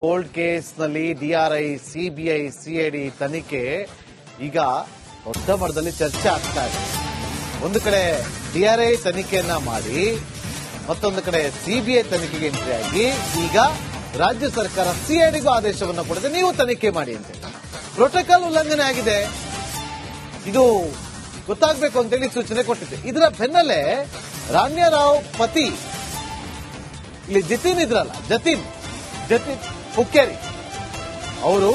Cold ಕೇಸ್ನಲ್ಲಿ DRI, CBI, CID ತನಿಖೆ ಈಗ ದೊಡ್ಡ ಮಟ್ಟದಲ್ಲಿ ಚರ್ಚೆ ಆಗ್ತಾ ಇದೆ. ಒಂದು ಕಡೆ ಡಿಆರ್ಐ ತನಿಖೆಯನ್ನ ಮಾಡಿ ಮತ್ತೊಂದು ಕಡೆ ಸಿಬಿಐ ತನಿಖೆಗೆ ಎಂಟ್ರಿ ಆಗಿ ಈಗ ರಾಜ್ಯ ಸರ್ಕಾರ ಸಿಐಡಿಗೂ ಆದೇಶವನ್ನು ಕೊಡದೆ ನೀವು ತನಿಖೆ ಮಾಡಿ ಅಂತ ಪ್ರೋಟೋಕಾಲ್ ಉಲ್ಲಂಘನೆ ಆಗಿದೆ, ಇದು ಗೊತ್ತಾಗಬೇಕು ಅಂತೇಳಿ ಸೂಚನೆ ಕೊಟ್ಟಿದೆ. ಇದರ ಬೆನ್ನಲ್ಲೇ ರಾಣ್ಯರಾವ್ ಪತಿ ಇಲ್ಲಿ ಜತಿನ್ ಹುಕ್ಕೇರಿ ಅವರು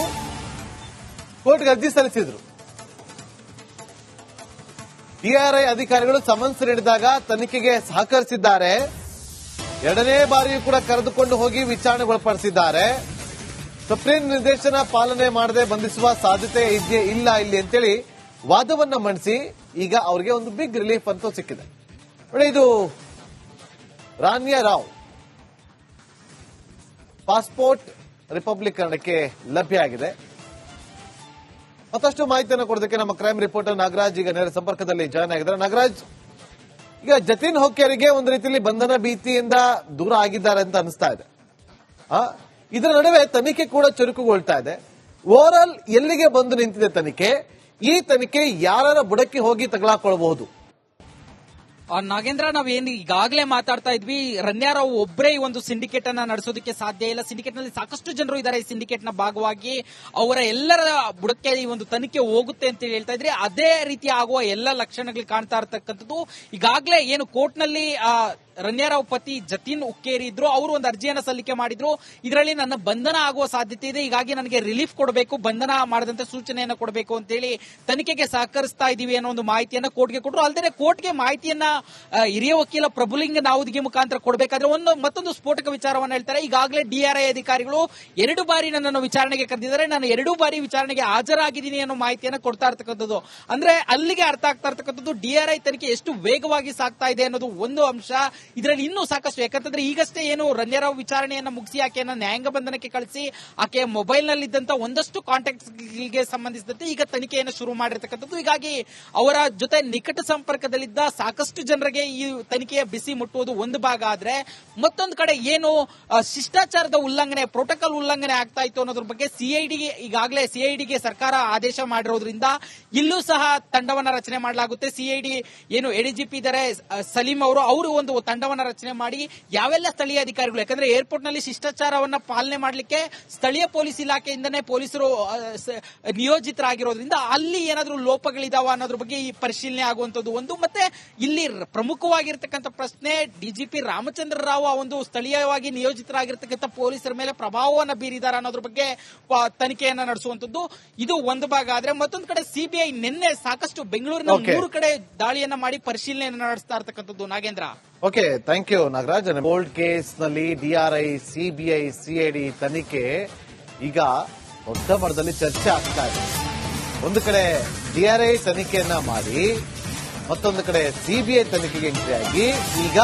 ಕೋರ್ಟ್ಗೆ ಅರ್ಜಿ ಸಲ್ಲಿಸಿದ್ರು. ಡಿಆರ್ಐ ಅಧಿಕಾರಿಗಳು ಸಮನ್ಸ್ ನೀಡಿದಾಗ ತನಿಖೆಗೆ ಸಹಕರಿಸಿದ್ದಾರೆ. ಎರಡನೇ ಬಾರಿಯೂ ಕೂಡ ಕರೆದುಕೊಂಡು ಹೋಗಿ ವಿಚಾರಣೆಗೊಳಪಡಿಸಿದ್ದಾರೆ. ಸುಪ್ರೀಂ ನಿರ್ದೇಶನ ಪಾಲನೆ ಮಾಡದೆ ಬಂಧಿಸುವ ಸಾಧ್ಯತೆ ಇಲ್ಲ ಇಲ್ಲಿ ಅಂತೇಳಿ ವಾದವನ್ನ ಮಂಡಿಸಿ ಈಗ ಅವರಿಗೆ ಒಂದು ಬಿಗ್ ರಿಲೀಫ್ ಅಂತೂ ಸಿಕ್ಕಿದೆ. ಇದು ರಾಣ್ಯರಾವ್ ಪಾಸ್ಪೋರ್ಟ್ ರಿಪಬ್ಲಿಕರಣಕ್ಕೆ ಲಭ್ಯ ಆಗಿದೆ. ಮತ್ತಷ್ಟು ಮಾಹಿತಿಯನ್ನು ಕೊಡೋದಕ್ಕೆ ನಮ್ಮ ಕ್ರೈಮ್ ರಿಪೋರ್ಟರ್ ನಾಗರಾಜ್ ಈಗ ನೇರ ಸಂಪರ್ಕದಲ್ಲಿ ಜಾಯ್ನ್ ಆಗಿದ್ದಾರೆ. ನಾಗರಾಜ್, ಈಗ ಜತಿನ್ ಹುಕ್ಕೇರಿಗೆ ಒಂದು ರೀತಿಯಲ್ಲಿ ಬಂಧನ ಭೀತಿಯಿಂದ ದೂರ ಆಗಿದ್ದಾರೆ ಅಂತ ಅನಿಸ್ತಾ ಇದೆ. ಇದರ ನಡುವೆ ತನಿಖೆ ಕೂಡ ಚುರುಕುಗೊಳ್ತಾ ಇದೆ. ಓವರ್ ಆಲ್ ಎಲ್ಲಿಗೆ ಬಂದು ನಿಂತಿದೆ ತನಿಖೆ? ಈ ತನಿಖೆ ಯಾರ ಬುಡಕ್ಕೆ ಹೋಗಿ ತಗಲಾಕೊಳ್ಳಬಹುದು? ನಾಗೇಂದ್ರ, ನಾವೇನು ಈಗಾಗಲೇ ಮಾತಾಡ್ತಾ ಇದ್ವಿ, ರಣ್ಯಾರಾವ್ ಒಬ್ಬರೇ ಈ ಒಂದು ಸಿಂಡಿಕೇಟ್ ಅನ್ನ ನಡೆಸೋದಕ್ಕೆ ಸಾಧ್ಯ ಇಲ್ಲ. ಸಿಂಡಿಕೇಟ್ ನಲ್ಲಿ ಸಾಕಷ್ಟು ಜನರು ಇದ್ದಾರೆ. ಈ ಸಿಂಡಿಕೇಟ್ ನ ಭಾಗವಾಗಿ ಅವರ ಎಲ್ಲರ ಬುಡಕ್ಕೆ ಈ ಒಂದು ತನಿಖೆ ಹೋಗುತ್ತೆ ಅಂತ ಹೇಳ್ತಾ ಇದ್ರೆ ಅದೇ ರೀತಿ ಆಗುವ ಎಲ್ಲ ಲಕ್ಷಣಗಳು ಕಾಣ್ತಾ ಇರತಕ್ಕಂಥದ್ದು. ಈಗಾಗಲೇ ಏನು ಕೋರ್ಟ್ ನಲ್ಲಿ ರಣ್ಯಾರಾವ್ ಪತಿ ಜತಿನ್ ಹುಕ್ಕೇರಿ ಇದ್ರು, ಅವರು ಒಂದು ಅರ್ಜಿಯನ್ನ ಸಲ್ಲಿಕೆ ಮಾಡಿದ್ರು. ಇದರಲ್ಲಿ ನನ್ನ ಬಂಧನ ಆಗುವ ಸಾಧ್ಯತೆ ಇದೆ, ಹೀಗಾಗಿ ನನಗೆ ರಿಲೀಫ್ ಕೊಡಬೇಕು, ಬಂಧನ ಮಾಡದಂತೆ ಸೂಚನೆಯನ್ನ ಕೊಡಬೇಕು ಅಂತೇಳಿ ತನಿಖೆಗೆ ಸಹಕರಿಸ್ತಾ ಇದೀವಿ ಅನ್ನೋ ಒಂದು ಮಾಹಿತಿಯನ್ನ ಕೋರ್ಟ್ಗೆ ಕೊಟ್ಟರು. ಅಲ್ಲದೆ ಕೋರ್ಟ್ಗೆ ಮಾಹಿತಿಯನ್ನ ಹಿರಿಯ ವಕೀಲ ಪ್ರಭುಲಿಂಗ ನಾವುದಿಗೆ ಮುಖಾಂತರ ಕೊಡಬೇಕಾದ್ರೆ ಮತ್ತೊಂದು ಸ್ಫೋಟಕ ವಿಚಾರವನ್ನ ಹೇಳ್ತಾರೆ. ಈಗಾಗಲೇ ಡಿಆರ್ಐ ಅಧಿಕಾರಿಗಳು 2 ಬಾರಿ ನನ್ನನ್ನು ವಿಚಾರಣೆಗೆ ಕರೆದಿದ್ದಾರೆ, ನಾನು 2 ಬಾರಿ ವಿಚಾರಣೆಗೆ ಹಾಜರಾಗಿದ್ದೀನಿ ಅನ್ನೋ ಮಾಹಿತಿಯನ್ನ ಕೊಡ್ತಾ ಇರ್ತಕ್ಕಂಥದ್ದು. ಅಂದ್ರೆ ಅಲ್ಲಿಗೆ ಅರ್ಥ ಆಗ್ತಾ ಇರ್ತಕ್ಕಂಥದ್ದು ಡಿಆರ್ಐ ತನಿಖೆ ಎಷ್ಟು ವೇಗವಾಗಿ ಸಾಗ್ತಾ ಇದೆ ಅನ್ನೋದು ಒಂದು ಅಂಶ. ಇದರಲ್ಲಿ ಇನ್ನೂ ಸಾಕಷ್ಟು, ಯಾಕಂತಂದ್ರೆ ಈಗಷ್ಟೇ ಏನು ರಣ್ಯರಾವ್ ವಿಚಾರಣೆಯನ್ನ ಮುಗಿಸಿ ಆಕೆಯನ್ನ ನ್ಯಾಯಾಂಗ ಬಂಧನಕ್ಕೆ ಕಳಿಸಿ ಆಕೆಯ ಮೊಬೈಲ್ ನಲ್ಲಿದ್ದಂತ ಒಂದಷ್ಟು ಕಾಂಟ್ಯಾಕ್ಟ್ ಗೆ ಸಂಬಂಧಿಸಿದಂತೆ ಈಗ ತನಿಖೆಯನ್ನು ಶುರು ಮಾಡಿರ್ತಕ್ಕಂಥದ್ದು. ಹೀಗಾಗಿ ಅವರ ಜೊತೆ ನಿಕಟ ಸಂಪರ್ಕದಲ್ಲಿದ್ದ ಸಾಕಷ್ಟು ಜನರಿಗೆ ಈ ತನಿಖೆಯ ಬಿಸಿ ಮುಟ್ಟುವುದು ಒಂದು ಭಾಗ ಆದ್ರೆ, ಮತ್ತೊಂದು ಕಡೆ ಏನು ಶಿಷ್ಟಾಚಾರದ ಉಲ್ಲಂಘನೆ, ಪ್ರೋಟೋಕಾಲ್ ಉಲ್ಲಂಘನೆ ಆಗ್ತಾ ಇತ್ತು ಅನ್ನೋದ್ರ ಬಗ್ಗೆ ಈಗಾಗಲೇ ಸಿಐಡಿಗೆ ಸರ್ಕಾರ ಆದೇಶ ಮಾಡಿರೋದ್ರಿಂದ ಇಲ್ಲೂ ಸಹ ತಂಡವನ್ನ ರಚನೆ ಮಾಡಲಾಗುತ್ತೆ. ಸಿಐಡಿ ಏನು ಎಡಿಜಿಪಿ ಇದ್ದಾರೆ ಸಲೀಂ ಅವರು ಒಂದು ತಂಡವನ್ನ ರಚನೆ ಮಾಡಿ ಯಾವೆಲ್ಲ ಸ್ಥಳೀಯ ಅಧಿಕಾರಿಗಳು, ಯಾಕಂದ್ರೆ ಏರ್ಪೋರ್ಟ್ ನಲ್ಲಿ ಶಿಷ್ಟಾಚಾರವನ್ನ ಪಾಲನೆ ಮಾಡಲಿಕ್ಕೆ ಸ್ಥಳೀಯ ಪೊಲೀಸ್ ಇಲಾಖೆಯಿಂದನೇ ಪೊಲೀಸರು ನಿಯೋಜಿತರಾಗಿರೋದ್ರಿಂದ ಅಲ್ಲಿ ಏನಾದ್ರೂ ಲೋಪಗಳಿದಾವ ಅನ್ನೋದ್ರ ಬಗ್ಗೆ ಈ ಪರಿಶೀಲನೆ ಆಗುವಂತದ್ದು ಒಂದು. ಮತ್ತೆ ಇಲ್ಲಿ ಪ್ರಮುಖವಾಗಿರ್ತಕ್ಕಂಥ ಪ್ರಶ್ನೆ, ಡಿಜಿಪಿ ರಾಮಚಂದ್ರ ರಾವ್ ಒಂದು ಸ್ಥಳೀಯವಾಗಿ ನಿಯೋಜಿತರಾಗಿರ್ತಕ್ಕಂಥ ಪೊಲೀಸರ ಮೇಲೆ ಪ್ರಭಾವವನ್ನು ಬೀರಿದ್ದಾರೆ ಅನ್ನೋದ್ರ ಬಗ್ಗೆ ತನಿಖೆಯನ್ನ ನಡೆಸುವಂತದ್ದು. ಇದು ಒಂದು ಭಾಗ ಆದ್ರೆ, ಮತ್ತೊಂದು ಕಡೆ ಸಿಬಿಐ ನಿನ್ನೆ ಸಾಕಷ್ಟು ಬೆಂಗಳೂರಿನ 3 ಕಡೆ ದಾಳಿಯನ್ನ ಮಾಡಿ ಪರಿಶೀಲನೆಯನ್ನು ನಡೆಸ್ತಾ ಇರ್ತಕ್ಕಂಥದ್ದು. Nagendra, okay, thank you Nagaraj. Cold ಕೇಸ್ನಲ್ಲಿ ಡಿಆರ್ಐ, ಸಿಬಿಐ, ಸಿಐಡಿ ತನಿಖೆ ಈಗ ದೊಡ್ಡ ಮಟ್ಟದಲ್ಲಿ ಚರ್ಚೆ ಆಗ್ತಾ ಇದೆ. ಒಂದು ಕಡೆ ಡಿಆರ್ಐ ತನಿಖೆಯನ್ನ ಮಾಡಿ ಮತ್ತೊಂದು ಕಡೆ ಸಿಬಿಐ ತನಿಖೆಗೆ ಎಂಟ್ರಿ ಆಗಿ ಈಗ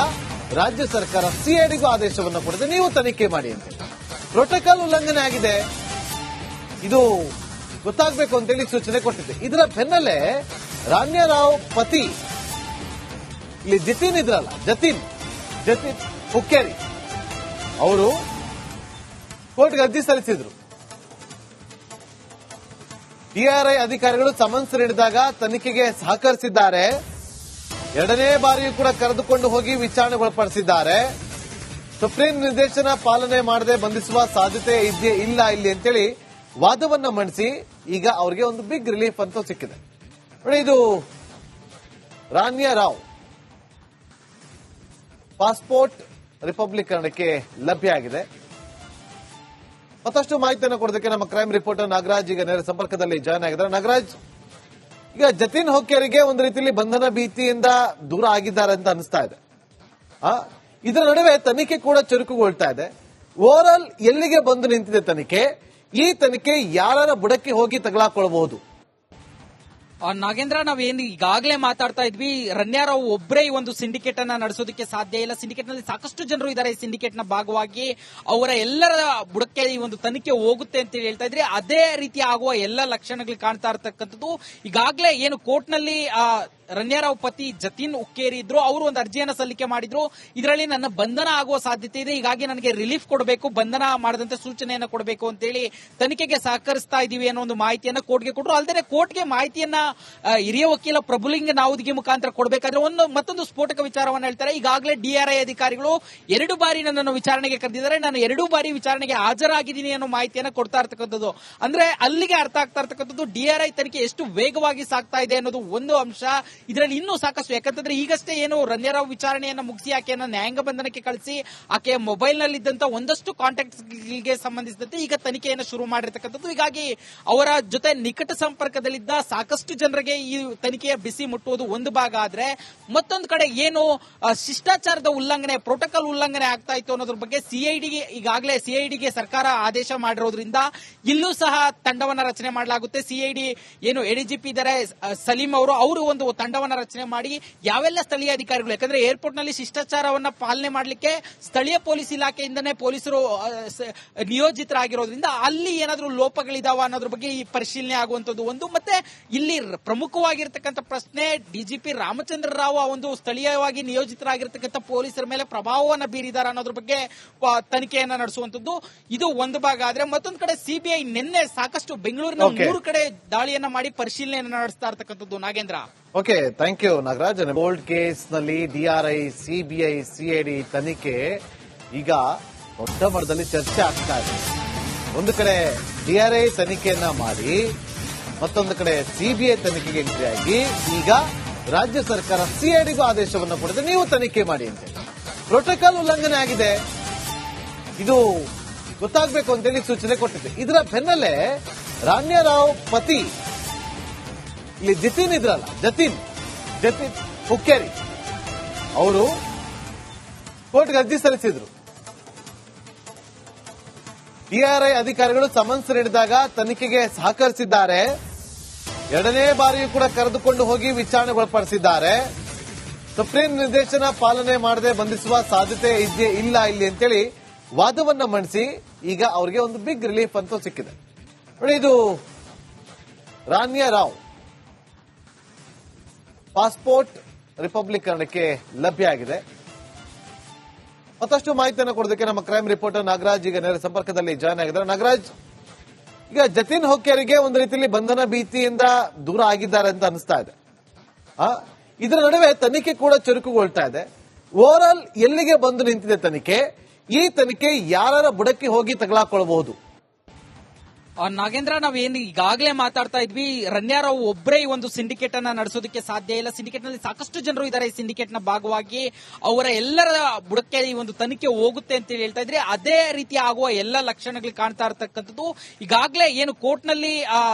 ರಾಜ್ಯ ಸರ್ಕಾರ ಸಿಐಡಿಗೂ ಆದೇಶವನ್ನು ಕೊಡದೆ ನೀವು ತನಿಖೆ ಮಾಡಿ ಅಂತ ಪ್ರೋಟೋಕಾಲ್ ಉಲ್ಲಂಘನೆ ಆಗಿದೆ, ಇದು ಗೊತ್ತಾಗಬೇಕು ಅಂತೇಳಿ ಸೂಚನೆ ಕೊಟ್ಟಿದೆ. ಇದರ ಬೆನ್ನಲ್ಲೇ ರಾಣ್ಯರಾವ್ ಪತಿ ಇಲ್ಲಿ ಜತಿನ್ ಹುಕ್ಕೇರಿ ಅವರು ಕೋರ್ಟ್ಗೆ ಅರ್ಜಿ ಸಲ್ಲಿಸಿದ್ರು. ಡಿಆರ್ಐ ಅಧಿಕಾರಿಗಳು ಸಮನ್ಸ್ ನೀಡಿದಾಗ ತನಿಖೆಗೆ ಸಹಕರಿಸಿದ್ದಾರೆ. ಎರಡನೇ ಬಾರಿಯೂ ಕೂಡ ಕರೆದುಕೊಂಡು ಹೋಗಿ ವಿಚಾರಣೆಗೊಳಪಡಿಸಿದ್ದಾರೆ. ಸುಪ್ರೀಂ ನಿರ್ದೇಶನ ಪಾಲನೆ ಮಾಡದೆ ಬಂಧಿಸುವ ಸಾಧ್ಯತೆ ಇಲ್ಲ ಇಲ್ಲಿ ಅಂತೇಳಿ ವಾದವನ್ನ ಮಂಡಿಸಿ ಈಗ ಅವರಿಗೆ ಒಂದು ಬಿಗ್ ರಿಲೀಫ್ ಅಂತೂ ಸಿಕ್ಕಿದೆ. ಇದು ರಾಣ್ಯರಾವ್ ಪಾಸ್ಪೋರ್ಟ್ ರಿಪಬ್ಲಿಕರಣಕ್ಕೆ ಲಭ್ಯ ಆಗಿದೆ. ಮತ್ತಷ್ಟು ಮಾಹಿತಿಯನ್ನು ಕೊಡೋದಕ್ಕೆ ನಮ್ಮ ಕ್ರೈಮ್ ರಿಪೋರ್ಟರ್ ನಾಗರಾಜ್ ಈಗ ನೇರ ಸಂಪರ್ಕದಲ್ಲಿ ಜಾಯ್ನ್ ಆಗಿದ್ದಾರೆ. ನಾಗರಾಜ್, ಈಗ ಜತಿನ್ ಹುಕ್ಕೇರಿಗೆ ಒಂದು ರೀತಿಯಲ್ಲಿ ಬಂಧನ ಭೀತಿಯಿಂದ ದೂರ ಆಗಿದ್ದಾರೆ ಅಂತ ಅನಿಸ್ತಾ ಇದೆ. ಇದರ ನಡುವೆ ತನಿಖೆ ಕೂಡ ಚುರುಕುಗೊಳ್ತಾ ಇದೆ. ಓವರ್ ಆಲ್ ಎಲ್ಲಿಗೆ ಬಂದು ನಿಂತಿದೆ ತನಿಖೆ? ಈ ತನಿಖೆ ಯಾರ ಬುಡಕ್ಕೆ ಹೋಗಿ ತಗಲಾಕೊಳ್ಳಬಹುದು? ನಾಗೇಂದ್ರ ನಾವೇನ್ ಈಗಾಗಲೇ ಮಾತಾಡ್ತಾ ಇದ್ವಿ, ರನ್ಯಾರಾವ್ ಒಬ್ಬರೇ ಈ ಒಂದು ಸಿಂಡಿಕೇಟ್ ಅನ್ನ ನಡೆಸೋದಕ್ಕೆ ಸಾಧ್ಯ ಇಲ್ಲ. ಸಿಂಡಿಕೇಟ್ ನಲ್ಲಿ ಸಾಕಷ್ಟು ಜನರು ಇದ್ದಾರೆ. ಈ ಸಿಂಡಿಕೇಟ್ ನ ಭಾಗವಾಗಿ ಅವರ ಎಲ್ಲರ ಬುಡಕ್ಕೆ ಈ ಒಂದು ತನಿಖೆ ಹೋಗುತ್ತೆ ಅಂತ ಹೇಳ್ತಾ ಇದ್ರಿ. ಅದೇ ರೀತಿ ಆಗುವ ಎಲ್ಲ ಲಕ್ಷಣಗಳು ಕಾಣ್ತಾ ಇರತಕ್ಕಂಥದ್ದು. ಈಗಾಗಲೇ ಏನು ಕೋರ್ಟ್ ನಲ್ಲಿ ರನ್ಯಾರಾವ್ ಪತಿ ಜತಿನ್ ಉಕ್ಕೇರಿ ಇದ್ರು, ಅವರು ಒಂದು ಅರ್ಜಿಯನ್ನು ಸಲ್ಲಿಕೆ ಮಾಡಿದ್ರು. ಇದರಲ್ಲಿ ನನ್ನ ಬಂಧನ ಆಗುವ ಸಾಧ್ಯತೆ ಇದೆ, ಹೀಗಾಗಿ ನನಗೆ ರಿಲೀಫ್ ಕೊಡಬೇಕು, ಬಂಧನ ಮಾಡದಂತೆ ಸೂಚನೆಯನ್ನು ಕೊಡಬೇಕು ಅಂತೇಳಿ ತನಿಖೆಗೆ ಸಹಕರಿಸ್ತಾ ಇದೀವಿ ಅನ್ನೋ ಒಂದು ಮಾಹಿತಿಯನ್ನ ಕೋರ್ಟ್ಗೆ ಕೊಟ್ಟರು. ಅಲ್ಲದೆ ಕೋರ್ಟ್ಗೆ ಮಾಹಿತಿಯನ್ನ ಹಿರಿಯ ವಕೀಲ ಪ್ರಭುಲಿಂಗ ನಾವುದಿಗೆ ಮುಖಾಂತರ ಕೊಡಬೇಕಾದ್ರೆ ಮತ್ತೊಂದು ಸ್ಫೋಟಕ ವಿಚಾರವನ್ನು ಹೇಳ್ತಾರೆ. ಈಗಾಗಲೇ ಡಿಆರ್ಐ ಅಧಿಕಾರಿಗಳು 2 ಬಾರಿ ನನ್ನನ್ನು ವಿಚಾರಣೆಗೆ ಕರೆದಿದ್ದಾರೆ, ನಾನು 2 ಬಾರಿ ವಿಚಾರಣೆಗೆ ಹಾಜರಾಗಿದ್ದೀನಿ ಅನ್ನೋ ಮಾಹಿತಿಯನ್ನ ಕೊಡ್ತಾ ಇರ್ತಕ್ಕಂಥದ್ದು. ಅಂದ್ರೆ ಅಲ್ಲಿಗೆ ಅರ್ಥ ಆಗ್ತಾ ಇರ್ತಕ್ಕಂಥದ್ದು ಡಿಆರ್ಐ ತನಿಖೆ ಎಷ್ಟು ವೇಗವಾಗಿ ಸಾಗ್ತಾ ಇದೆ ಅನ್ನೋದು ಒಂದು ಅಂಶ. ಇದರಲ್ಲಿ ಇನ್ನೂ ಸಾಕಷ್ಟು, ಯಾಕಂತಂದ್ರೆ ಈಗಷ್ಟೇ ಏನು ರನ್ಯಾರಾವ್ ವಿಚಾರಣೆಯನ್ನ ಮುಗಿಸಿ ಆಕೆಯನ್ನ ನ್ಯಾಯಾಂಗ ಬಂಧನಕ್ಕೆ ಕಳಿಸಿ ಆಕೆಯ ಮೊಬೈಲ್ ನಲ್ಲಿದ್ದಂತ ಒಂದಷ್ಟು ಕಾಂಟ್ಯಾಕ್ಟ್ಸ್ ಗೆ ಸಂಬಂಧಿಸಿದಂತೆ ಈಗ ತನಿಖೆಯನ್ನು ಶುರು ಮಾಡಿರ್ತಕ್ಕಂಥದ್ದು. ಹೀಗಾಗಿ ಅವರ ಜೊತೆ ನಿಕಟ ಸಂಪರ್ಕದಲ್ಲಿದ್ದ ಸಾಕಷ್ಟು ಜನರಿಗೆ ಈ ತನಿಖೆಯ ಬಿಸಿ ಮುಟ್ಟುವುದು ಒಂದು ಭಾಗ ಆದ್ರೆ, ಮತ್ತೊಂದು ಕಡೆ ಏನು ಶಿಷ್ಟಾಚಾರದ ಉಲ್ಲಂಘನೆ, ಪ್ರೋಟೋಕಾಲ್ ಉಲ್ಲಂಘನೆ ಆಗ್ತಾ ಇತ್ತು ಅನ್ನೋದ್ರ ಬಗ್ಗೆ ಈಗಾಗಲೇ ಸಿಐಡಿಗೆ ಸರ್ಕಾರ ಆದೇಶ ಮಾಡಿರೋದ್ರಿಂದ ಇಲ್ಲೂ ಸಹ ತಂಡವನ್ನ ರಚನೆ ಮಾಡಲಾಗುತ್ತೆ. ಸಿಐಡಿ ಏನು ಎಡಿಜಿಪಿ ಇದ್ದಾರೆ ಸಲೀಂ ಅವರು ಒಂದು ತಂಡವನ್ನ ರಚನೆ ಮಾಡಿ ಯಾವೆಲ್ಲ ಸ್ಥಳೀಯ ಅಧಿಕಾರಿಗಳು, ಯಾಕಂದ್ರೆ ಏರ್ಪೋರ್ಟ್ ನಲ್ಲಿ ಶಿಷ್ಟಾಚಾರವನ್ನ ಪಾಲನೆ ಮಾಡಲಿಕ್ಕೆ ಸ್ಥಳೀಯ ಪೊಲೀಸ್ ಇಲಾಖೆಯಿಂದನೇ ಪೊಲೀಸರು ನಿಯೋಜಿತರಾಗಿರೋದ್ರಿಂದ ಅಲ್ಲಿ ಏನಾದರೂ ಲೋಪಗಳಿದಾವ ಅನ್ನೋದ್ರ ಬಗ್ಗೆ ಈ ಪರಿಶೀಲನೆ ಆಗುವಂತದ್ದು ಒಂದು. ಮತ್ತೆ ಇಲ್ಲಿ ಪ್ರಮುಖವಾಗಿರ್ತಕ್ಕಂಥ ಪ್ರಶ್ನೆ, ಡಿಜಿಪಿ ರಾಮಚಂದ್ರ ರಾವ್ ಒಂದು ಸ್ಥಳೀಯವಾಗಿ ನಿಯೋಜಿತರಾಗಿರ್ತಕ್ಕಂಥ ಪೊಲೀಸರ ಮೇಲೆ ಪ್ರಭಾವವನ್ನು ಬೀರಿದಾರ ಅನ್ನೋದ್ರ ಬಗ್ಗೆ ತನಿಖೆಯನ್ನ ನಡೆಸುವಂತದ್ದು. ಇದು ಒಂದು ಭಾಗ ಆದ್ರೆ, ಮತ್ತೊಂದು ಕಡೆ ಸಿಬಿಐ ನಿನ್ನೆ ಸಾಕಷ್ಟು ಬೆಂಗಳೂರಿನ 3 ಕಡೆ ದಾಳಿಯನ್ನ ಮಾಡಿ ಪರಿಶೀಲನೆಯನ್ನ ನಡೆಸ್ತಾ ಇರ್ತಕ್ಕಂಥದ್ದು. Nagendra, okay, thank you Nagaraj. Gold case ನಲ್ಲಿ ಡಿಆರ್ಐ, ಸಿಬಿಐ, ಸಿಐಡಿ ತನಿಖೆ ಈಗ ದೊಡ್ಡ ಮಟ್ಟದಲ್ಲಿ ಚರ್ಚೆ ಆಗ್ತಾ ಇದೆ. ಒಂದು ಕಡೆ ಡಿಆರ್ಐ ತನಿಖೆಯನ್ನ ಮಾಡಿ, ಮತ್ತೊಂದು ಕಡೆ ಸಿಬಿಐ ತನಿಖೆಗೆ ಎಂಟ್ರಿ ಆಗಿ, ಈಗ ರಾಜ್ಯ ಸರ್ಕಾರ ಸಿಐಡಿಗೂ ಆದೇಶವನ್ನು ಕೊಡಿದೆ, ನೀವು ತನಿಖೆ ಮಾಡಿ ಅಂತ. ಪ್ರೋಟೋಕಾಲ್ ಉಲ್ಲಂಘನೆ ಆಗಿದೆ, ಇದು ಗೊತ್ತಾಗಬೇಕು ಅಂತೇಳಿ ಸೂಚನೆ ಕೊಟ್ಟಿದೆ. ಇದರ ಬೆನ್ನಲ್ಲೇ ರನ್ಯಾರಾವ್ ಪತಿ ಇಲ್ಲಿ ಜತಿನ್ ಇದ್ರಲ್ಲ, ಜತಿನ್ ಹುಕ್ಕೇರಿ ಅವರು ಕೋರ್ಟ್ಗೆ ಅರ್ಜಿ ಸಲ್ಲಿಸಿದ್ರು. ಡಿಆರ್ಐ ಅಧಿಕಾರಿಗಳು ಸಮನ್ಸ್ ನೀಡಿದಾಗ ತನಿಖೆಗೆ ಸಹಕರಿಸಿದ್ದಾರೆ. 2ನೇ ಬಾರಿಯೂ ಕೂಡ ಕರೆದುಕೊಂಡು ಹೋಗಿ ವಿಚಾರಣೆಗೊಳಪಡಿಸಿದ್ದಾರೆ. ಸುಪ್ರೀಂ ನಿರ್ದೇಶನ ಪಾಲನೆ ಮಾಡದೆ ಬಂಧಿಸುವ ಸಾಧ್ಯತೆ ಇಲ್ಲ ಇಲ್ಲಿ ಅಂತೇಳಿ ವಾದವನ್ನ ಮಂಡಿಸಿ ಈಗ ಅವರಿಗೆ ಒಂದು ಬಿಗ್ ರಿಲೀಫ್ ಅಂತೂ ಸಿಕ್ಕಿದೆ. ನೋಡಿ, ಇದು ರನ್ಯಾರಾವ್ ಪಾಸ್ಪೋರ್ಟ್ ರಿಪಬ್ಲಿಕರಣಕ್ಕೆ ಲಭ್ಯ ಆಗಿದೆ. ಮತ್ತಷ್ಟು ಮಾಹಿತಿಯನ್ನು ಕೊಡೋದಕ್ಕೆ ನಮ್ಮ ಕ್ರೈಮ್ ರಿಪೋರ್ಟರ್ ನಾಗರಾಜ್ ಈಗ ನೇರ ಸಂಪರ್ಕದಲ್ಲಿ ಜಾಯ್ನ್ ಆಗಿದ್ದಾರೆ. ನಾಗರಾಜ್, ಈಗ ಜತಿನ್ ಹುಕ್ಕೇರಿಗೆ ಒಂದು ರೀತಿಯಲ್ಲಿ ಬಂಧನ ಭೀತಿಯಿಂದ ದೂರ ಆಗಿದ್ದಾರೆ ಅಂತ ಅನಿಸ್ತಾ ಇದೆ. ಇದರ ನಡುವೆ ತನಿಖೆ ಕೂಡ ಚುರುಕುಗೊಳ್ತಾ ಇದೆ. ಓವರ್ ಆಲ್ ಎಲ್ಲಿಗೆ ಬಂದು ನಿಂತಿದೆ ತನಿಖೆ? ಈ ತನಿಖೆ ಯಾರ ಬುಡಕ್ಕೆ ಹೋಗಿ ತಗಲಾಕೊಳ್ಳಬಹುದು? ನಾಗೇಂದ್ರ, ನಾವೇನು ಈಗಾಗಲೇ ಮಾತಾಡ್ತಾ ಇದ್ವಿ, ರನ್ಯಾರಾವ್ ಒಬ್ಬರೇ ಈ ಒಂದು ಸಿಂಡಿಕೇಟ್ ಅನ್ನ ನಡೆಸೋದಕ್ಕೆ ಸಾಧ್ಯ ಇಲ್ಲ. ಸಿಂಡಿಕೇಟ್ ನಲ್ಲಿ ಸಾಕಷ್ಟು ಜನರು ಇದ್ದಾರೆ. ಈ ಸಿಂಡಿಕೇಟ್ ನ ಭಾಗವಾಗಿ ಅವರ ಎಲ್ಲರ ಬುಡಕ್ಕೆ ಈ ಒಂದು ತನಿಖೆ ಹೋಗುತ್ತೆ ಅಂತ ಹೇಳ್ತಾ ಇದ್ರಿ. ಅದೇ ರೀತಿ ಆಗುವ ಎಲ್ಲ ಲಕ್ಷಣಗಳು ಕಾಣ್ತಾ ಇರತಕ್ಕಂಥದ್ದು. ಈಗಾಗಲೇ ಏನು ಕೋರ್ಟ್ ನಲ್ಲಿ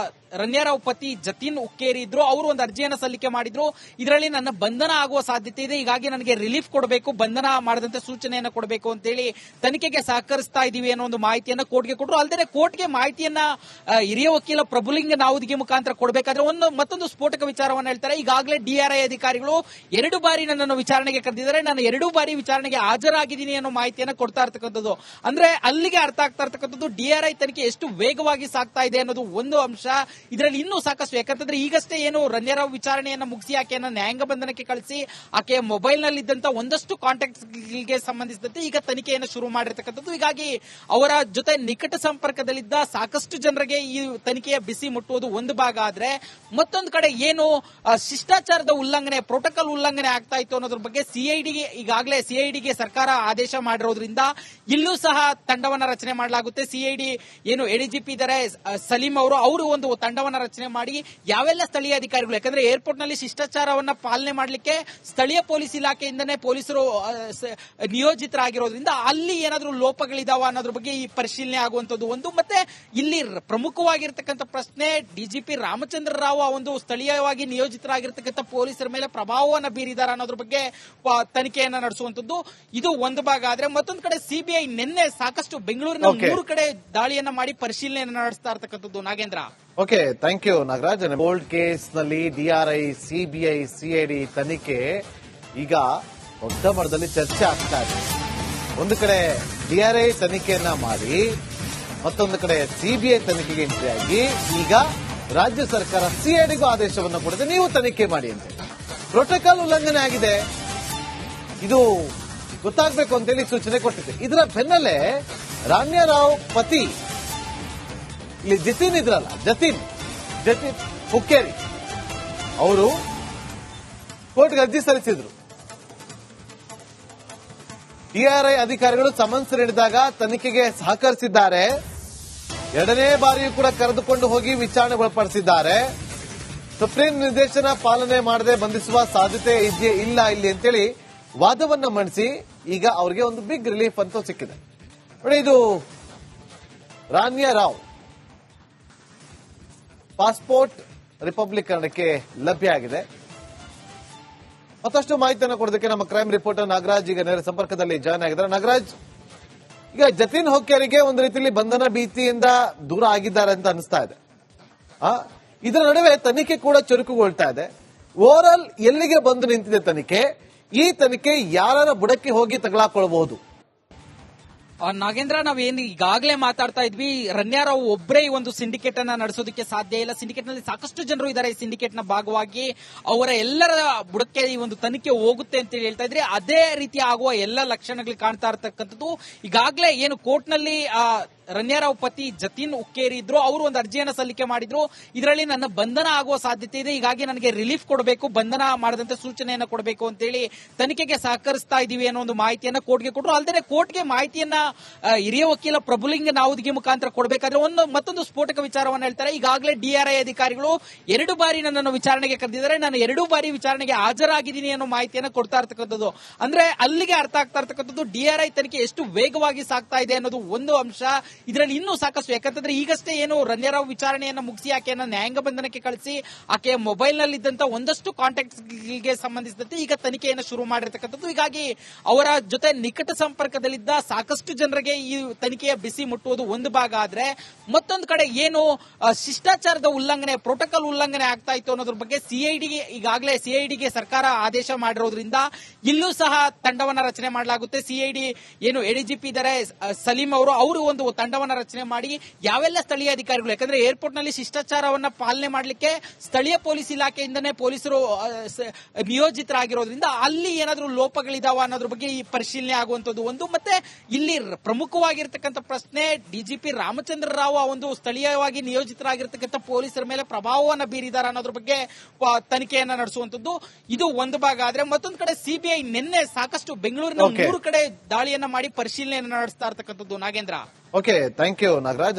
ರನ್ಯಾರಾವ್ ಪತಿ ಜತಿನ್ ಉಕ್ಕೇರಿ ಇದ್ರು, ಅವರು ಒಂದು ಅರ್ಜಿಯನ್ನು ಸಲ್ಲಿಕೆ ಮಾಡಿದ್ರು. ಇದರಲ್ಲಿ ನನ್ನ ಬಂಧನ ಆಗುವ ಸಾಧ್ಯತೆ ಇದೆ, ಹೀಗಾಗಿ ನನಗೆ ರಿಲೀಫ್ ಕೊಡಬೇಕು, ಬಂಧನ ಮಾಡದಂತೆ ಸೂಚನೆಯನ್ನು ಕೊಡಬೇಕು ಅಂತೇಳಿ ತನಿಖೆಗೆ ಸಹಕರಿಸ್ತಾ ಇದೀವಿ ಅನ್ನೋ ಒಂದು ಮಾಹಿತಿಯನ್ನ ಕೋರ್ಟ್ಗೆ ಕೊಟ್ಟರು. ಅಲ್ಲದೆ ಕೋರ್ಟ್ಗೆ ಮಾಹಿತಿಯನ್ನ ಹಿರಿಯ ವಕೀಲ ಪ್ರಭುಲಿಂಗ ನಾವುದಿಗೆ ಮುಖಾಂತರ ಕೊಡಬೇಕಾದ್ರೆ ಮತ್ತೊಂದು ಸ್ಫೋಟಕ ವಿಚಾರವನ್ನು ಹೇಳ್ತಾರೆ. ಈಗಾಗಲೇ ಡಿಆರ್ಐ ಅಧಿಕಾರಿಗಳು 2 ಬಾರಿ ನನ್ನನ್ನು ವಿಚಾರಣೆಗೆ ಕರೆದಿದ್ದಾರೆ, ನಾನು 2 ಬಾರಿ ವಿಚಾರಣೆಗೆ ಹಾಜರಾಗಿದ್ದೀನಿ ಅನ್ನೋ ಮಾಹಿತಿಯನ್ನ ಕೊಡ್ತಾ ಇರ್ತಕ್ಕಂಥದ್ದು. ಅಂದ್ರೆ ಅಲ್ಲಿಗೆ ಅರ್ಥ ಆಗ್ತಾ ಇರ್ತಕ್ಕಂಥದ್ದು ಡಿಆರ್ಐ ತನಿಖೆ ಎಷ್ಟು ವೇಗವಾಗಿ ಸಾಗ್ತಾ ಇದೆ ಅನ್ನೋದು ಒಂದು ಅಂಶ. ಇದರಲ್ಲಿ ಇನ್ನೂ ಸಾಕಷ್ಟು, ಯಾಕಂತಂದ್ರೆ ಈಗಷ್ಟೇ ಏನು ರನ್ಯಾರಾವ್ ವಿಚಾರಣೆಯನ್ನ ಮುಗಿಸಿ ಆಕೆಯನ್ನ ನ್ಯಾಯಾಂಗ ಬಂಧನಕ್ಕೆ ಕಳಿಸಿ ಆಕೆಯ ಮೊಬೈಲ್ ನಲ್ಲಿದ್ದಂತ ಒಂದಷ್ಟು ಕಾಂಟ್ಯಾಕ್ಟ್ಸ್ ಗೆ ಸಂಬಂಧಿಸಿದಂತೆ ಈಗ ತನಿಖೆಯನ್ನು ಶುರು ಮಾಡಿರ್ತಕ್ಕಂಥದ್ದು. ಹೀಗಾಗಿ ಅವರ ಜೊತೆ ನಿಕಟ ಸಂಪರ್ಕದಲ್ಲಿದ್ದ ಸಾಕಷ್ಟು ಜನರಿಗೆ ಈ ತನಿಖೆಯ ಬಿಸಿ ಮುಟ್ಟುವುದು ಒಂದು ಭಾಗ ಆದ್ರೆ, ಮತ್ತೊಂದು ಕಡೆ ಏನು ಶಿಷ್ಟಾಚಾರದ ಉಲ್ಲಂಘನೆ, ಪ್ರೋಟೋಕಾಲ್ ಉಲ್ಲಂಘನೆ ಆಗ್ತಾ ಇತ್ತು ಅನ್ನೋದ್ರ ಬಗ್ಗೆ ಈಗಾಗಲೇ ಸಿಐಡಿಗೆ ಸರ್ಕಾರ ಆದೇಶ ಮಾಡಿರೋದ್ರಿಂದ ಇಲ್ಲೂ ಸಹ ತಂಡವನ್ನ ರಚನೆ ಮಾಡಲಾಗುತ್ತೆ. ಸಿಐಡಿ ಏನು ಎಡಿಜಿಪಿ ಇದ್ದಾರೆ ಸಲೀಂ ಅವರು ಒಂದು ತಂಡವನ್ನ ರಚನೆ ಮಾಡಿ ಯಾವೆಲ್ಲ ಸ್ಥಳೀಯ ಅಧಿಕಾರಿಗಳು, ಯಾಕಂದ್ರೆ ಏರ್ಪೋರ್ಟ್ ನಲ್ಲಿ ಶಿಷ್ಟಾಚಾರವನ್ನ ಪಾಲನೆ ಮಾಡಲಿಕ್ಕೆ ಸ್ಥಳೀಯ ಪೊಲೀಸ್ ಇಲಾಖೆಯಿಂದನೇ ಪೊಲೀಸರು ನಿಯೋಜಿತರಾಗಿರೋದ್ರಿಂದ ಅಲ್ಲಿ ಏನಾದರೂ ಲೋಪಗಳಿದಾವ ಅನ್ನೋದ್ರ ಬಗ್ಗೆ ಈ ಪರಿಶೀಲನೆ ಆಗುವಂತದ್ದು ಒಂದು. ಮತ್ತೆ ಇಲ್ಲಿ ಪ್ರಮುಖವಾಗಿರ್ತಕ್ಕಂಥ ಪ್ರಶ್ನೆ, ಡಿಜಿಪಿ ರಾಮಚಂದ್ರ ರಾವ್ ಒಂದು ಸ್ಥಳೀಯವಾಗಿ ನಿಯೋಜಿತರಾಗಿರ್ತಕ್ಕಂಥ ಪೊಲೀಸರ ಮೇಲೆ ಪ್ರಭಾವವನ್ನು ಬೀರಿದಾರ ಅನ್ನೋದ್ರ ಬಗ್ಗೆ ತನಿಖೆಯನ್ನ ನಡೆಸುವಂತದ್ದು. ಇದು ಒಂದು ಭಾಗ ಆದ್ರೆ, ಮತ್ತೊಂದು ಕಡೆ ಸಿಬಿಐ ನಿನ್ನೆ ಸಾಕಷ್ಟು ಬೆಂಗಳೂರಿನ 3 ಕಡೆ ದಾಳಿಯನ್ನ ಮಾಡಿ ಪರಿಶೀಲನೆಯನ್ನು ನಡೆಸ್ತಾ ಇರ್ತಕ್ಕಂಥದ್ದು. Nagendra, okay. Okay, thank you Nagaraj. Gold ಕೇಸ್ನಲ್ಲಿ ಡಿಆರ್ಐ, ಸಿಬಿಐ, ಸಿಐಡಿ ತನಿಖೆ ಈಗ ದೊಡ್ಡ ಮಟ್ಟದಲ್ಲಿ ಚರ್ಚೆ ಆಗ್ತಾ ಇದೆ. ಒಂದು ಕಡೆ ಡಿಆರ್ಐ ತನಿಖೆಯನ್ನ ಮಾಡಿ ಮತ್ತೊಂದು ಕಡೆ ಸಿಬಿಐ ತನಿಖೆಗೆ ಎಂಟ್ರಿ ಆಗಿ ಈಗ ರಾಜ್ಯ ಸರ್ಕಾರ ಸಿಐಡಿಗೂ ಆದೇಶವನ್ನು ಕೊಡಿದೆ, ನೀವು ತನಿಖೆ ಮಾಡಿ ಅಂತ. ಪ್ರೋಟೋಕಾಲ್ ಉಲ್ಲಂಘನೆ ಆಗಿದೆ, ಇದು ಗೊತ್ತಾಗಬೇಕು ಅಂತೇಳಿ ಸೂಚನೆ ಕೊಟ್ಟಿದೆ. ಇದರ ಬೆನ್ನಲ್ಲೇ ರಾಣ್ಯರಾವ್ ಪತಿ ಇಲ್ಲಿ ಜತಿನ್ ಇದ್ರಲ್ಲ, ಜತಿನ್ ಹುಕ್ಕೇರಿ ಅವರು ಕೋರ್ಟ್ಗೆ ಅರ್ಜಿ ಸಲ್ಲಿಸಿದ್ರು. ಡಿಆರ್ಐ ಅಧಿಕಾರಿಗಳು ಸಮನ್ಸ್ ನೀಡಿದಾಗ ತನಿಖೆಗೆ ಸಹಕರಿಸಿದ್ದಾರೆ. ಎರಡನೇ ಬಾರಿಯೂ ಕೂಡ ಕರೆದುಕೊಂಡು ಹೋಗಿ ವಿಚಾರಣೆ ಒಳಪಡಿಸಿದ್ದಾರೆ. ಸುಪ್ರೀಂ ನಿರ್ದೇಶನ ಪಾಲನೆ ಮಾಡದೆ ಬಂಧಿಸುವ ಸಾಧ್ಯತೆ ಇದೆಯೇ ಇಲ್ಲ ಇಲ್ಲಿ ಅಂತೇಳಿ ವಾದವನ್ನ ಮಂಡಿಸಿ ಈಗ ಅವರಿಗೆ ಒಂದು ಬಿಗ್ ರಿಲೀಫ್ ಅಂತೂ ಸಿಕ್ಕಿದೆ. ನೋಡಿ, ಇದು ರಾನ್ಯಾ ರಾವ್ ಪಾಸ್ಪೋರ್ಟ್ ರಿಪಬ್ಲಿಕ್ ಕನ್ನಡಕ್ಕೆ ಲಭ್ಯ ಆಗಿದೆ. ಮತ್ತಷ್ಟು ಮಾಹಿತಿಯನ್ನು ಕೊಡೋದಕ್ಕೆ ನಮ್ಮ ಕ್ರೈಮ್ ರಿಪೋರ್ಟರ್ ನಾಗರಾಜ್ ಈಗ ನೇರ ಸಂಪರ್ಕದಲ್ಲಿ ಜಾಯ್ನ್ ಆಗಿದ್ದಾರೆ. ನಾಗರಾಜ್, ಈಗ ಜತಿನ್ ಹೊಕ್ಕೇರಿಗೆ ಒಂದು ರೀತಿಯಲ್ಲಿ ಬಂಧನ ಭೀತಿಯಿಂದ ದೂರ ಆಗಿದ್ದಾರೆ ಅಂತ ಅನಿಸ್ತಾ ಇದೆ. ಇದರ ನಡುವೆ ತನಿಖೆ ಕೂಡ ಚುರುಕುಗೊಳ್ತಾ ಇದೆ. ಓವರ್ ಆಲ್ ಎಲ್ಲಿಗೆ ಬಂದು ನಿಂತಿದೆ ತನಿಖೆ? ಈ ತನಿಖೆ ಯಾರ ಬುಡಕ್ಕೆ ಹೋಗಿ ತಗಲಾಕೊಳ್ಳಬಹುದು? ನಾಗೇಂದ್ರ, ನಾವೇನು ಈಗಾಗಲೇ ಮಾತಾಡ್ತಾ ಇದ್ವಿ, ರನ್ಯಾರಾವ್ ಒಬ್ಬರೇ ಈ ಒಂದು ಸಿಂಡಿಕೇಟ್ ಅನ್ನ ನಡೆಸೋದಕ್ಕೆ ಸಾಧ್ಯ ಇಲ್ಲ. ಸಿಂಡಿಕೇಟ್ ನಲ್ಲಿ ಸಾಕಷ್ಟು ಜನರು ಇದ್ದಾರೆ. ಈ ಸಿಂಡಿಕೇಟ್ ನ ಭಾಗವಾಗಿ ಅವರ ಎಲ್ಲರ ಬುಡಕ್ಕೆ ಈ ಒಂದು ತನಿಖೆ ಹೋಗುತ್ತೆ ಅಂತ ಹೇಳ್ತಾ ಇದ್ರೆ, ಅದೇ ರೀತಿ ಆಗುವ ಎಲ್ಲ ಲಕ್ಷಣಗಳು ಕಾಣ್ತಾ ಇರತಕ್ಕಂಥದ್ದು. ಈಗಾಗಲೇ ಏನು ಕೋರ್ಟ್ ನಲ್ಲಿ ರನ್ಯಾರಾವ್ ಪತಿ ಜತಿನ್ ಹುಕ್ಕೇರಿ ಇದ್ರು, ಅವರು ಒಂದು ಅರ್ಜಿಯನ್ನು ಸಲ್ಲಿಕೆ ಮಾಡಿದ್ರು. ಇದರಲ್ಲಿ ನನ್ನ ಬಂಧನ ಆಗುವ ಸಾಧ್ಯತೆ ಇದೆ, ಹೀಗಾಗಿ ನನಗೆ ರಿಲೀಫ್ ಕೊಡಬೇಕು, ಬಂಧನ ಮಾಡದಂತೆ ಸೂಚನೆಯನ್ನು ಕೊಡಬೇಕು ಅಂತೇಳಿ ತನಿಖೆಗೆ ಸಹಕರಿಸ್ತಾ ಇದೀವಿ ಅನ್ನೋ ಒಂದು ಮಾಹಿತಿಯನ್ನ ಕೋರ್ಟ್ಗೆ ಕೊಟ್ಟರು. ಅಲ್ಲದೆ ಕೋರ್ಟ್ಗೆ ಮಾಹಿತಿಯನ್ನ ಹಿರಿಯ ವಕೀಲ ಪ್ರಭುಲಿಂಗ ನಾವುದ್ಗಿ ಮುಖಾಂತರ ಕೊಡಬೇಕಾದ್ರೆ ಮತ್ತೊಂದು ಸ್ಫೋಟಕ ವಿಚಾರವನ್ನು ಹೇಳ್ತಾರೆ. ಈಗಾಗಲೇ ಡಿಆರ್ಐ ಅಧಿಕಾರಿಗಳು 2 ಬಾರಿ ನನ್ನನ್ನು ವಿಚಾರಣೆಗೆ ಕರೆದಿದ್ದಾರೆ, ನಾನು 2 ಬಾರಿ ವಿಚಾರಣೆಗೆ ಹಾಜರಾಗಿದ್ದೀನಿ ಅನ್ನೋ ಮಾಹಿತಿಯನ್ನು ಕೊಡ್ತಾ ಇರ್ತಕ್ಕಂಥದ್ದು. ಅಂದ್ರೆ ಅಲ್ಲಿಗೆ ಅರ್ಥ ಆಗ್ತಾ ಇರ್ತಕ್ಕಂಥದ್ದು ಡಿಆರ್ಐ ತನಿಖೆ ಎಷ್ಟು ವೇಗವಾಗಿ ಸಾಗ್ತಾ ಇದೆ ಅನ್ನೋದು ಒಂದು ಅಂಶ. ಇದರಲ್ಲಿ ಇನ್ನೂ ಸಾಕಷ್ಟು, ಯಾಕಂತಂದ್ರೆ ಈಗಷ್ಟೇ ಏನು ರನ್ಯಾರಾವ್ ವಿಚಾರಣೆಯನ್ನ ಮುಗಿಸಿ ಆಕೆಯನ್ನ ನ್ಯಾಯಾಂಗ ಬಂಧನಕ್ಕೆ ಕಳಿಸಿ ಆಕೆಯ ಮೊಬೈಲ್ ನಲ್ಲಿದ್ದಂತ ಒಂದಷ್ಟು ಕಾಂಟ್ಯಾಕ್ಟ್ ಗೆ ಸಂಬಂಧಿಸಿದಂತೆ ಈಗ ತನಿಖೆಯನ್ನು ಶುರು ಮಾಡಿರ್ತಕ್ಕಂಥದ್ದು. ಹೀಗಾಗಿ ಅವರ ಜೊತೆ ನಿಕಟ ಸಂಪರ್ಕದಲ್ಲಿದ್ದ ಸಾಕಷ್ಟು ಜನರಿಗೆ ಈ ತನಿಖೆಯ ಬಿಸಿ ಮುಟ್ಟುವುದು ಒಂದು ಭಾಗ ಆದ್ರೆ, ಮತ್ತೊಂದು ಕಡೆ ಏನು ಶಿಷ್ಟಾಚಾರದ ಉಲ್ಲಂಘನೆ, ಪ್ರೋಟೋಕಾಲ್ ಉಲ್ಲಂಘನೆ ಆಗ್ತಾ ಇತ್ತು ಅನ್ನೋದ್ರ ಬಗ್ಗೆ ಈಗಾಗಲೇ ಸಿಐಡಿಗೆ ಸರ್ಕಾರ ಆದೇಶ ಮಾಡಿರೋದ್ರಿಂದ ಇಲ್ಲೂ ಸಹ ತಂಡವನ್ನ ರಚನೆ ಮಾಡಲಾಗುತ್ತೆ. ಸಿಐಡಿ ಏನು ಎಡಿಜಿಪಿ ಇದ್ದಾರೆ ಸಲೀಂ ಅವರು ಒಂದು ತಂಡವನ್ನ ರಚನೆ ಮಾಡಿ ಯಾವೆಲ್ಲ ಸ್ಥಳೀಯ ಅಧಿಕಾರಿಗಳು, ಯಾಕಂದ್ರೆ ಏರ್ಪೋರ್ಟ್ ನಲ್ಲಿ ಶಿಷ್ಟಾಚಾರವನ್ನ ಪಾಲನೆ ಮಾಡಲಿಕ್ಕೆ ಸ್ಥಳೀಯ ಪೊಲೀಸ್ ಇಲಾಖೆಯಿಂದನೇ ಪೊಲೀಸರು ನಿಯೋಜಿತರಾಗಿರೋದ್ರಿಂದ ಅಲ್ಲಿ ಏನಾದರೂ ಲೋಪಗಳಿದಾವ ಅನ್ನೋದ್ರ ಬಗ್ಗೆ ಈ ಪರಿಶೀಲನೆ ಆಗುವಂತದ್ದು ಒಂದು. ಮತ್ತೆ ಇಲ್ಲಿ ಪ್ರಮುಖವಾಗಿರ್ತಕ್ಕಂಥ ಪ್ರಶ್ನೆ, ಡಿಜಿಪಿ ರಾಮಚಂದ್ರ ರಾವ್ ಒಂದು ಸ್ಥಳೀಯವಾಗಿ ನಿಯೋಜಿತರಾಗಿರ್ತಕ್ಕಂಥ ಪೊಲೀಸರ ಮೇಲೆ ಪ್ರಭಾವವನ್ನು ಬೀರಿದ್ದಾರೆ ಅನ್ನೋದ್ರ ಬಗ್ಗೆ ತನಿಖೆಯನ್ನ ನಡೆಸುವಂತದ್ದು. ಇದು ಒಂದು ಭಾಗ ಆದ್ರೆ, ಮತ್ತೊಂದು ಕಡೆ ಸಿಬಿಐ ನಿನ್ನೆ ಸಾಕಷ್ಟು ಬೆಂಗಳೂರಿನ 3 ಕಡೆ ದಾಳಿಯನ್ನ ಮಾಡಿ ಪರಿಶೀಲನೆಯನ್ನು ನಡೆಸ್ತಾ ಇರ್ತಕ್ಕಂಥದ್ದು. Nagendra, okay, thank you Nagaraj.